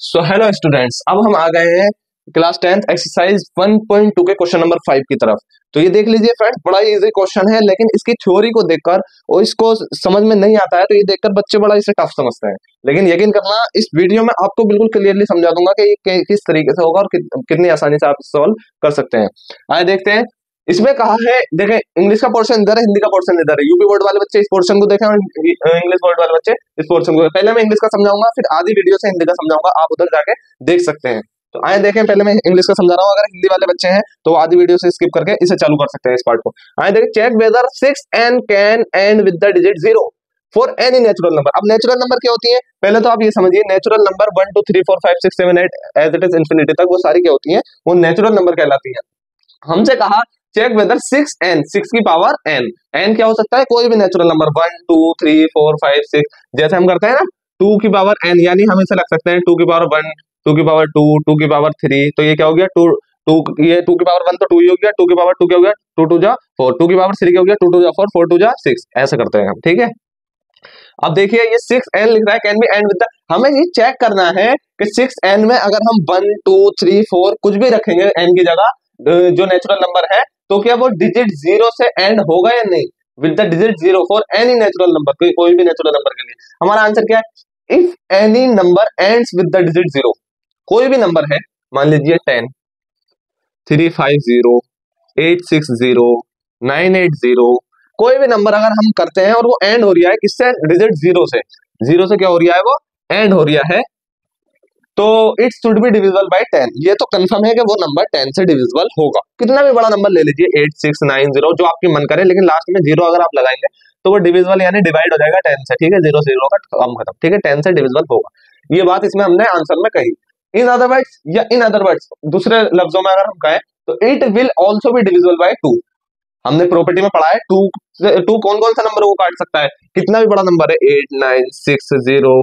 So hello students, अब हम आ गए हैं क्लास 10th एक्सरसाइज 1.2 के क्वेश्चन नंबर 5 की तरफ। तो ये देख लीजिए फ्रेंड्स, बड़ा इजी क्वेश्चन है, लेकिन इसकी थ्योरी को देखकर और इसको समझ में नहीं आता है तो ये देखकर बच्चे बड़ा इसे टफ समझते हैं। लेकिन यकीन करना, इस वीडियो में आपको बिल्कुल क्लियरली समझा दूंगा कि ये किस तरीके से होगा और कितनी आसानी से आप सॉल्व कर सकते हैं। आइए देखते हैं। इसमें कहा है, देखें, इंग्लिश का पोर्शन इधर है, हिंदी का पोर्शन इधर है। यूपी बोर्ड वाले बच्चे इस पोर्शन को देखें और इंग्लिश बोर्ड वाले बच्चे इस पोर्शन को। पहले मैं इंग्लिश का समझाऊंगा, फिर आधी वीडियो से हिंदी का समझाऊंगा, आप उधर जाके देख सकते हैं। तो आए देखें, पहले मैं इंग्लिश का समझा रहा हूँ। अगर हिंदी वाले बच्चे हैं तो आधी वीडियो से स्किप करके इसे चालू कर सकते हैं, इस पार्ट को। आए देखें, check whether 6n can end with the digit 0 for any natural number. अब नेचुरल नंबर क्या होती है, पहले तो आप ये समझिए, natural number 1 2 3 4 5 6 7 8 as it is infinity तक वो सारी क्या होती हैं, वो नेचुरल नंबर कहलाती है। हमसे कहा चेक वेदर 6n, 6 की पावर n, n क्या हो सकता है, कोई भी नेचुरल नंबर 1 2 3 4 5 6, जैसे हम करते हैं ना 2 की पावर n, यानी हम इसे रख सकते हैं 2 की पावर 1, 2 की पावर 2, 2 की पावर 3। तो ये क्या हो गया, 2 ये 2 की पावर 1 तो 2 ही हो गया, 2 की पावर 2 क्या हो गया, 2 2 जा 4, 2 की पावर 3 क्या हो गया, 2 2 जा 4, 4 2 जा 6, ऐसे करते हैं हम। ठीक है, अब देखिए ये 6n लिख रहा है, can be and with the, हमें ये चेक करना है कि 6n में अगर हम 1 2 3 4 कुछ भी रखेंगे n की जगह, जो नेचुरल नंबर है, तो क्या वो डिजिट 0 से एंड होगा या नहीं, with the digit 0 for any natural number, कोई भी नेचुरल नंबर के लिए। हमारा आंसर क्या है, if any number ends with the digit 0, कोई भी नंबर है, मान लीजिए 10 350 860 980, कोई भी नंबर अगर हम करते हैं और वो एंड हो रहा है किससे, डिजिट 0 से, 0 से क्या हो रहा है, वो एंड हो रहा है, तो it should be divisible by 10। ये तो कंफर्म है कि वो नंबर 10 से डिविजिबल होगा। कितना भी बड़ा नंबर ले लीजिए, 8 6 9 0, जो आपकी मन करे, लेकिन लास्ट में 0 अगर आप लगाएंगे तो वो डिविजिबल यानी डिवाइड हो जाएगा 10 से। ठीक है, 0 से 0 का काम खत्म। ठीक है, 10 से डिविजिबल होगा, ये बात इसमें हमने आंसर में कही। इन अदर वर्ड्स, या इन अदर वर्ड्स, दूसरे लफ्जों में अगर हम कहें तो it will also be divisible by 2। हमने प्रॉपर्टी में पढ़ा है 2 कौन कौन सा नंबर वो काट सकता है, कितना भी बड़ा नंबर है, 8 9 6 0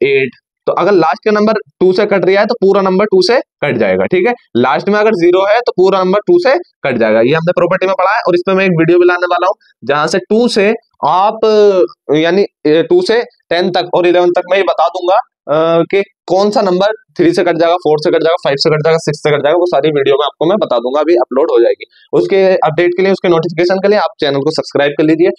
8, तो अगर लास्ट का नंबर 2 से कट रहा है तो पूरा नंबर 2 से कट जाएगा। ठीक है, लास्ट में अगर 0 है तो पूरा नंबर 2 से कट जाएगा। ये हमने प्रॉपर्टी में पढ़ा है, और इस पे मैं एक वीडियो भी लाने वाला हूँ जहां से 2 से आप यानी 2 से 10 तक और 11 तक मैं ये बता दूंगा कि कौन सा नंबर 3 से कट जाएगा, 4 से कट जाएगा, 5 से कट जाएगा, 6 से कट जाएगा, वो सारी वीडियो में आपको मैं बता दूंगा, अभी अपलोड हो जाएगी। उसके अपडेट के लिए, उसके नोटिफिकेशन के लिए आप चैनल को सब्सक्राइब कर लीजिए,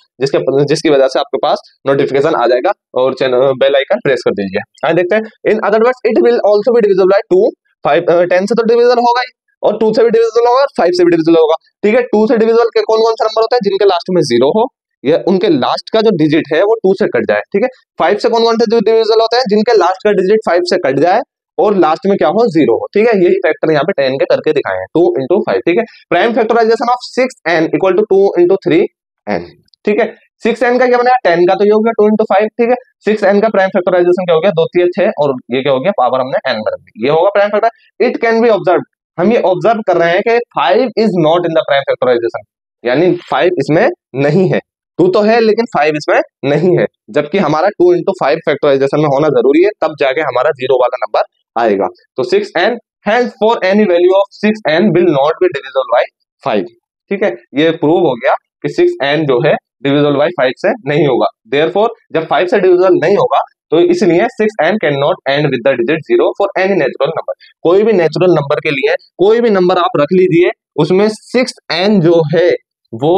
जिसकी वजह से आपके पास नोटिफिकेशन आ जाएगा, और चैनल बेल आइकन प्रेस कर दीजिए। आइए देखते हैं, in other words it will also be divisible by 2, 5 10 से तो डिविजिबल होगा ही, और 2 से भी डिविजिबल होगा, और 5 से भी डिविजिबल होगा। ठीक है, 2 से डिविजिबल के कौन कौन से नंबर होते हैं, जिनके लास्ट में 0 हो, या उनके लास्ट का जो डिजिट है वो 2 से कट जाए। ठीक है, 5 से कौन कौन से डिविजिबल होते हैं, जिनके लास्ट का डिजिट 5 से कट जाए और लास्ट में क्या हो, 0 हो। ठीक है, यही फैक्टर यहाँ पे 10 के करके दिखाए हैं, 2 into 5। ठीक है, prime factorization of 6n equal to 2 into 3n। ठीक है, 6n का क्या बनेगा, 10 का तो ये हो गया 2 into 5। ठीक है, 6n का प्राइम फैक्टराइजेशन क्या हो गया, 2 3 6, और ये क्या हो गया, पावर हमने n में रख दी, ये होगा prime factor. It can be observe, हम ये ऑब्जर्व कर रहे हैं कि 5 is not in the prime factorization, यानी 5 इसमें नहीं है। 2 तो है लेकिन 5 इसमें नहीं है, जबकि हमारा 2 into 5 फैक्टराइजेशन में होना जरूरी है, तब जाके हमारा 0 वाला नंबर आएगा। तो 6n, hence for any value of 6n will not be divisible by 5। ठीक है, ये प्रूव हो गया कि 6n जो है डिविजिबल बाय 5 से नहीं होगा। Therefore जब 5 से डिविजिबल नहीं होगा तो इसलिए 6n can not and with the digit 0 for any natural number. कोई भी नेचुरल नंबर के लिए कोई भी नंबर आप रख लीजिए, उसमें 6n जो है वो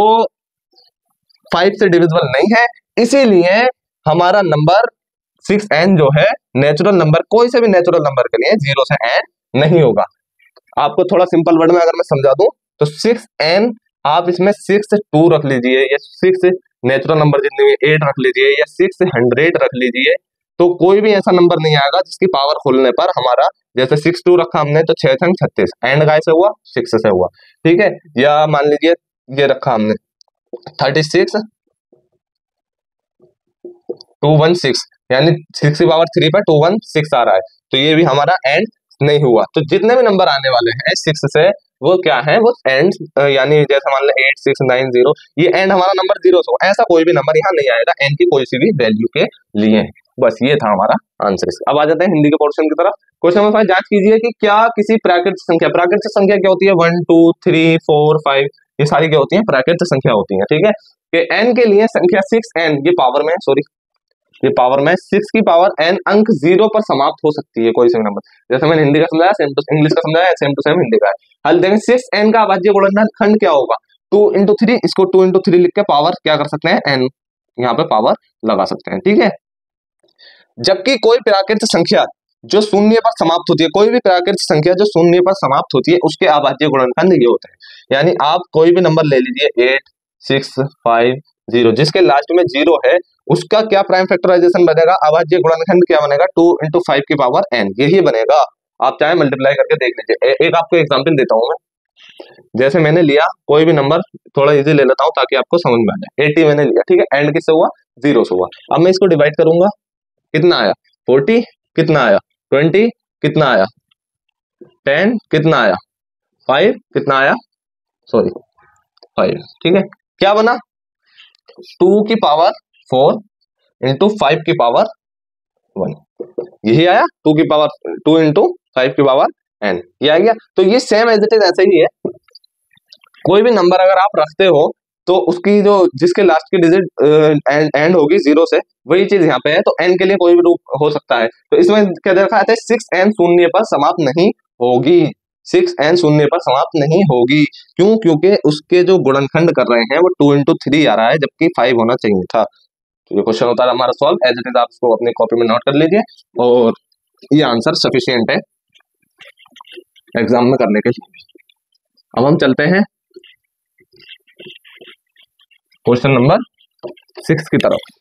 5 से डिविजिबल नहीं है, इसीलिए हमारा नंबर 6n जो है नेचुरल नंबर, कोई से भी नेचुरल नंबर के लिए 0 से एंड नहीं होगा। आपको थोड़ा सिंपल वर्ड में अगर मैं समझा दूं तो 6n, आप इसमें 6 से 2 रख लीजिए, या 6 से नेचुरल नंबर जितने भी 8 रख लीजिए, या 6 से 100 रख लीजिए, तो कोई भी ऐसा नंबर नहीं आएगा जिसकी पावर खोलने पर हमारा, जैसे 6 2 रखा हमने तो 6 6 36, एंड गाय से हुआ, 6 से हुआ। ठीक है, या मान लीजिए ये रखा हमने 36 216, यानी 6 की पावर 3 पर 216 आ रहा है, तो ये भी हमारा एंड नहीं हुआ। तो जितने भी नंबर आने वाले हैं 6 से, वो क्या है, वो एंड, यानी जैसे मान लें 8 6 9 0, ये एंड हमारा नंबर 0 से हो, ऐसा कोई भी नंबर यहाँ नहीं आएगा एंड की कोई सी भी वैल्यू के लिए। बस ये था हमारा आंसर। अब आ जाते हैं हिंदी के पोर्शन की तरफ। क्वेश्चन नंबर 5, जांच कीजिए कि क्या किसी प्राकृतिक संख्या, प्राकृतिक संख्या क्या होती है, 1 2 3 4 5, ये सारी क्या होती है, प्राकृतिक संख्या होती है। ठीक है, कि n के लिए संख्या 6n, ये पावर में, सॉरी ये पावर में 6 की पावर n अंक 0 पर समाप्त हो सकती है कोई से भी नंबर। जैसे मैंने हिंदी का समझाया, सेम टू इंग्लिश का समझाया, सेम टू सेम हिंदी का है। हल देखें 6n का अभाज्य गुणनखंड क्या होगा, 2 into 3, इसको 2 into 3 लिख के पावर क्या कर सकते हैं, n, यहाँ पे पावर लगा सकते हैं, ठीक है। जबकि कोई प्राकृत संख्या जो शून्य पर समाप्त होती है, कोई भी प्राकृत संख्या जो शून्य पर समाप्त होती है, उसके अभाज्य गुणनखंड ये होते हैं। यानी आप कोई भी नंबर ले लीजिए 8, 6, 5, 0, जिसके लास्ट में 0 है, उसका क्या प्राइम फैक्टराइजेशन बनेगा, अभाज्य गुणनखंड क्या बनेगा, 2 into 5 की पावर n, यही बनेगा। आप चाहे मल्टीप्लाई करके देख लीजिए। एक आपको एग्जाम्पल देता हूँ मैं। जैसे मैंने लिया कोई भी नंबर, थोड़ा इजी ले लेता हूँ ताकि आपको समझ में आ जाए। 80 मैंने लिया, ठीक है, एंड किससे हुआ, 0 से हुआ। अब मैं इसको डिवाइड करूंगा, कितना आया 40, कितना आया 20, कितना आया 10, कितना आया 5, कितना आया, सॉरी 5, ठीक है। क्या बना, 2 की पावर 4 इंटू 5 की पावर 1, यही आया। 2 की पावर 2 इंटू 5 की पावर n, ये आ गया। तो ये सेम एज इट इज ऐसे ही है। कोई भी नंबर अगर आप रखते हो तो उसकी जो जिसके लास्ट की डिजिट एंड होगी 0 से, वही चीज यहाँ पे है। तो n के लिए कोई भी रूप हो सकता है। तो इसमें क्या देखा जाता है, 6n शून्य पर समाप्त नहीं होगी, 6n शून्य पर समाप्त नहीं होगी। क्यों, क्योंकि उसके जो गुणनखंड कर रहे हैं वो 2 into 3 आ रहा है, जबकि 5 होना चाहिए था। तो ये क्वेश्चन होता है हमारा सॉल्व, एज इट इज आप इसको अपनी कॉपी में नोट कर लीजिए, और ये आंसर सफिशियंट है एग्जाम में करने के लिए। अब हम चलते हैं क्वेश्चन नंबर 6 की तरफ।